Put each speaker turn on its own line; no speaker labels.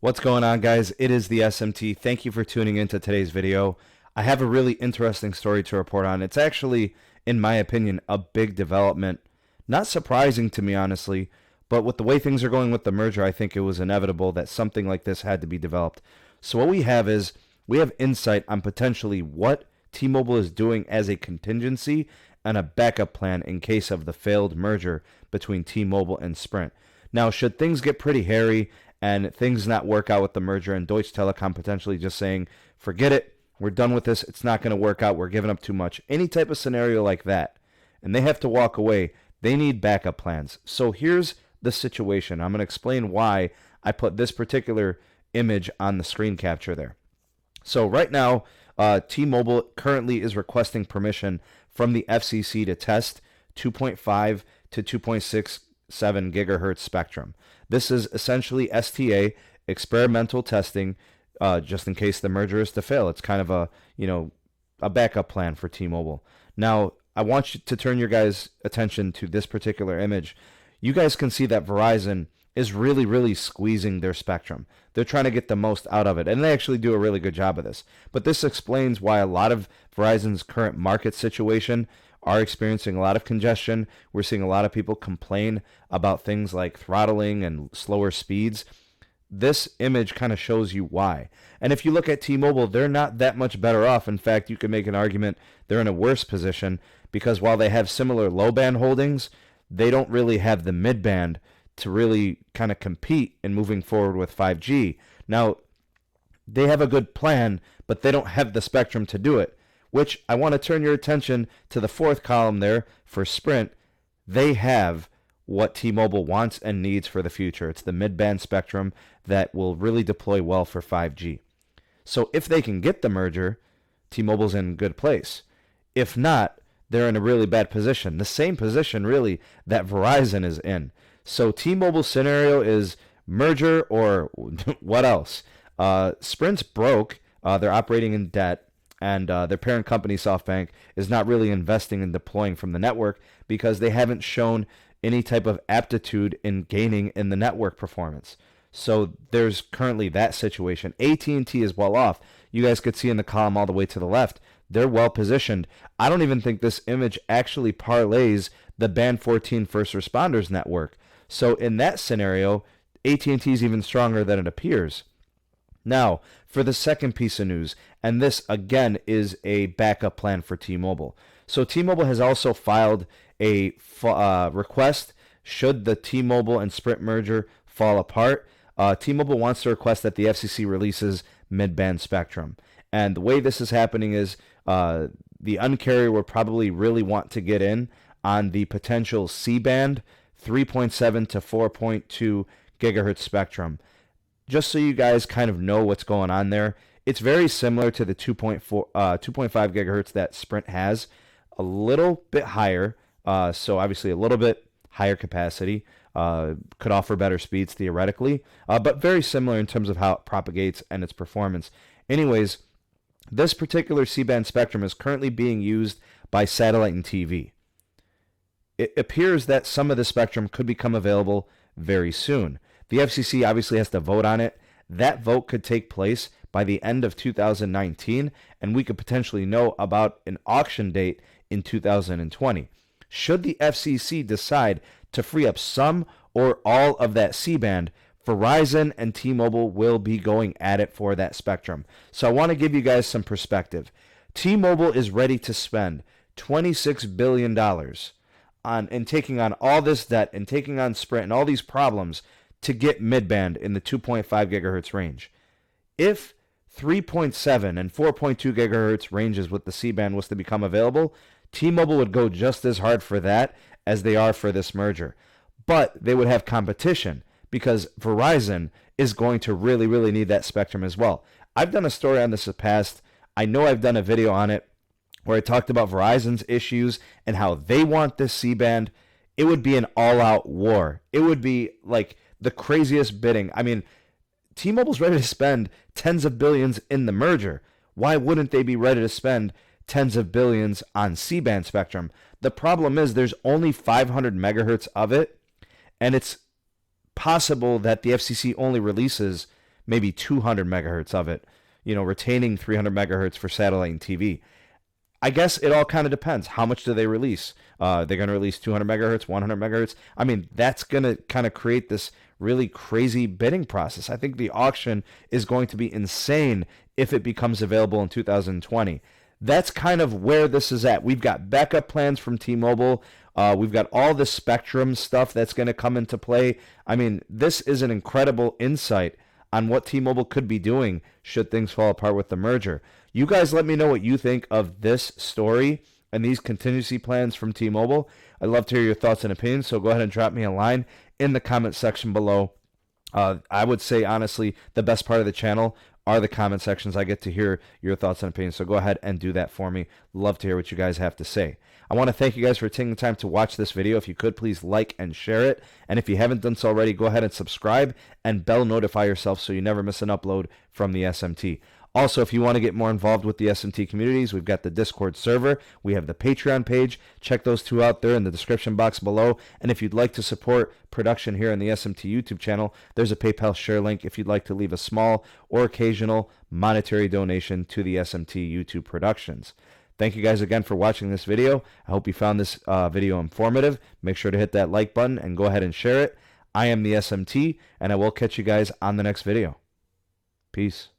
What's going on, guys? It is the SMT. Thank you for tuning into today's video. I have a really interesting story to report on. It's actually, in my opinion, a big development. Not surprising to me, honestly, but with the way things are going with the merger, I think it was inevitable that something like this had to be developed. So what we have is, we have insight on potentially what T-Mobile is doing as a contingency and a backup plan in case of the failed merger between T-Mobile and Sprint. Now, should things get pretty hairy and things not work out with the merger and Deutsche Telekom potentially just saying, forget it, we're done with this, it's not going to work out, we're giving up too much, any type of scenario like that, and they have to walk away, they need backup plans. So here's the situation. I'm going to explain why I put this particular image on the screen capture there. So right now, T-Mobile currently is requesting permission from the FCC to test 2.5 to 2.67 gigahertz spectrum. This is essentially STA, experimental testing, just in case the merger is to fail. It's kind of a backup plan for T-Mobile. Now, I want you to turn your guys' attention to this particular image. You guys can see that Verizon is really squeezing their spectrum. They're trying to get the most out of it, and they actually do a really good job of this. But this explains why a lot of Verizon's current market situation are experiencing a lot of congestion. We're seeing a lot of people complain about things like throttling and slower speeds. This image kind of shows you why. And if you look at T-Mobile, they're not that much better off. In fact, you could make an argument they're in a worse position because while they have similar low band holdings, they don't really have the mid band to really kind of compete in moving forward with 5G. Now, they have a good plan, but they don't have the spectrum to do it, which I want to turn your attention to the fourth column there for Sprint. They have what T-Mobile wants and needs for the future. It's the mid-band spectrum that will really deploy well for 5G. So if they can get the merger, T-Mobile's in a good place. If not, they're in a really bad position. The same position, really, that Verizon is in. So T-Mobile's scenario is merger or what else? Sprint's broke. They're operating in debt. And their parent company, SoftBank, is not really investing in deploying from the network because they haven't shown any type of aptitude in gaining in the network performance. So there's currently that situation. AT&T is well off. You guys could see in the column all the way to the left. They're well positioned. I don't even think this image actually parlays the Band 14 first responders network. So in that scenario, AT&T is even stronger than it appears. Now, for the second piece of news, and this again is a backup plan for T-Mobile. So T-Mobile has also filed a request should the T-Mobile and Sprint merger fall apart. T-Mobile wants to request that the FCC releases mid-band spectrum. And the way this is happening is the uncarrier would probably really want to get in on the potential C-band 3.7 to 4.2 gigahertz spectrum. Just so you guys kind of know what's going on there, it's very similar to the 2.5 gigahertz that Sprint has, a little bit higher, so obviously a little bit higher capacity, could offer better speeds theoretically, but very similar in terms of how it propagates and its performance. Anyways, this particular C-band spectrum is currently being used by satellite and TV. It appears that some of the spectrum could become available very soon. The FCC obviously has to vote on it. That vote could take place by the end of 2019, and we could potentially know about an auction date in 2020. Should the FCC decide to free up some or all of that C-band, Verizon and T-Mobile will be going at it for that spectrum. So I want to give you guys some perspective. T-Mobile is ready to spend $26 billion on taking on all this debt and taking on Sprint and all these problems to get mid-band in the 2.5 gigahertz range. If 3.7 and 4.2 gigahertz ranges with the C-band was to become available, T-Mobile would go just as hard for that as they are for this merger. But they would have competition because Verizon is going to really need that spectrum as well. I've done a story on this in the past. I know I've done a video on it where I talked about Verizon's issues and how they want this C-band. It would be an all-out war. It would be like the craziest bidding. I mean, T-Mobile's ready to spend tens of billions in the merger. Why wouldn't they be ready to spend tens of billions on C-band spectrum? The problem is there's only 500 megahertz of it, and it's possible that the FCC only releases maybe 200 megahertz of it, retaining 300 megahertz for satellite and TV. I guess it all kind of depends. How much do they release? They're going to release 200 megahertz, 100 megahertz. I mean, that's going to kind of create this really crazy bidding process. I think the auction is going to be insane if it becomes available in 2020. That's kind of where this is at. We've got backup plans from T-Mobile. We've got all the Spectrum stuff that's going to come into play. I mean, this is an incredible insight on what T-Mobile could be doing should things fall apart with the merger. You guys let me know what you think of this story and these contingency plans from T-Mobile. I'd love to hear your thoughts and opinions, so go ahead and drop me a line in the comment section below. I would say, honestly, the best part of the channel are the comment sections. I get to hear your thoughts and opinions, so go ahead and do that for me. Love to hear what you guys have to say. I want to thank you guys for taking the time to watch this video. If you could, please like and share it. And if you haven't done so already, go ahead and subscribe and bell notify yourself so you never miss an upload from the SMT. Also, if you want to get more involved with the SMT communities, we've got the Discord server. We have the Patreon page. Check those two out there in the description box below. And if you'd like to support production here on the SMT YouTube channel, there's a PayPal share link if you'd like to leave a small or occasional monetary donation to the SMT YouTube productions. Thank you guys again for watching this video. I hope you found this video informative. Make sure to hit that like button and go ahead and share it. I am the SMT, and I will catch you guys on the next video. Peace.